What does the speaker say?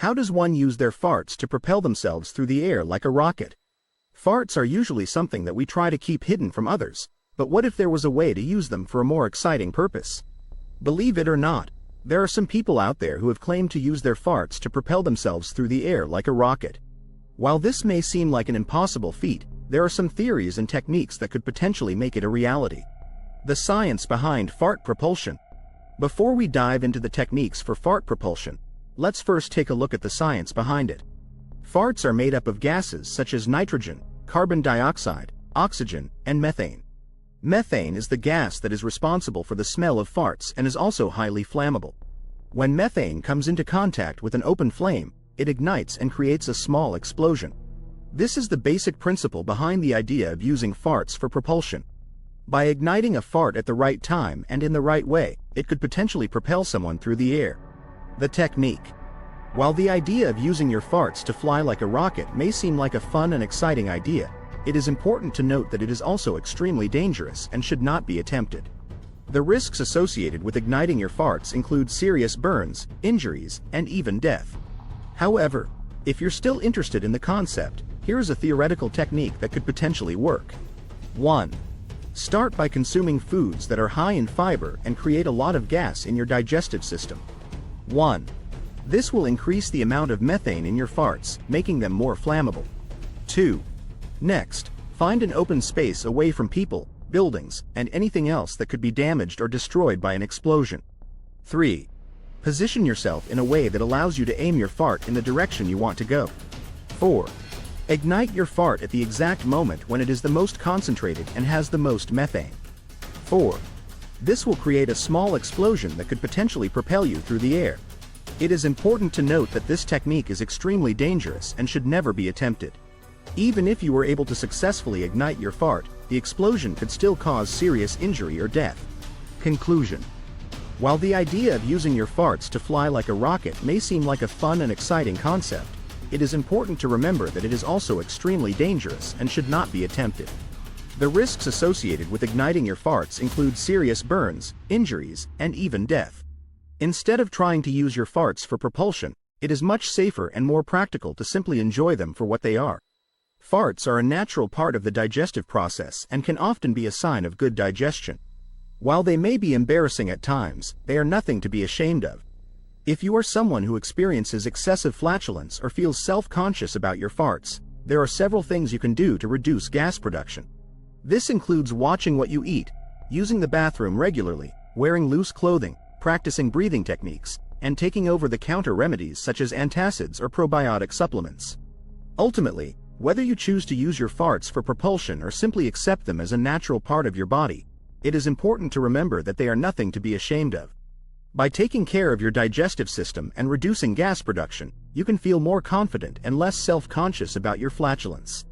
How does one use their farts to propel themselves through the air like a rocket? Farts are usually something that we try to keep hidden from others, but what if there was a way to use them for a more exciting purpose? Believe it or not, there are some people out there who have claimed to use their farts to propel themselves through the air like a rocket. While this may seem like an impossible feat, there are some theories and techniques that could potentially make it a reality. The science behind fart propulsion. Before we dive into the techniques for fart propulsion, let's first take a look at the science behind it. Farts are made up of gases such as nitrogen, carbon dioxide, oxygen, and methane. Methane is the gas that is responsible for the smell of farts and is also highly flammable. When methane comes into contact with an open flame, it ignites and creates a small explosion. This is the basic principle behind the idea of using farts for propulsion. By igniting a fart at the right time and in the right way, it could potentially propel someone through the air. The technique. While the idea of using your farts to fly like a rocket may seem like a fun and exciting idea, it is important to note that it is also extremely dangerous and should not be attempted. The risks associated with igniting your farts include serious burns, injuries, and even death. However, if you're still interested in the concept, here is a theoretical technique that could potentially work. 1. Start by consuming foods that are high in fiber and create a lot of gas in your digestive system. 1. This will increase the amount of methane in your farts, making them more flammable. 2. Next, find an open space away from people, buildings, and anything else that could be damaged or destroyed by an explosion. 3. Position yourself in a way that allows you to aim your fart in the direction you want to go. 4. Ignite your fart at the exact moment when it is the most concentrated and has the most methane. 4. This will create a small explosion that could potentially propel you through the air. It is important to note that this technique is extremely dangerous and should never be attempted. Even if you were able to successfully ignite your fart, the explosion could still cause serious injury or death. Conclusion. While the idea of using your farts to fly like a rocket may seem like a fun and exciting concept, it is important to remember that it is also extremely dangerous and should not be attempted. The risks associated with igniting your farts include serious burns, injuries, and even death. Instead of trying to use your farts for propulsion, it is much safer and more practical to simply enjoy them for what they are. Farts are a natural part of the digestive process and can often be a sign of good digestion. While they may be embarrassing at times, they are nothing to be ashamed of. If you are someone who experiences excessive flatulence or feels self-conscious about your farts, there are several things you can do to reduce gas production. This includes watching what you eat, using the bathroom regularly, wearing loose clothing, practicing breathing techniques, and taking over-the-counter remedies such as antacids or probiotic supplements. Ultimately, whether you choose to use your farts for propulsion or simply accept them as a natural part of your body, it is important to remember that they are nothing to be ashamed of. By taking care of your digestive system and reducing gas production, you can feel more confident and less self-conscious about your flatulence.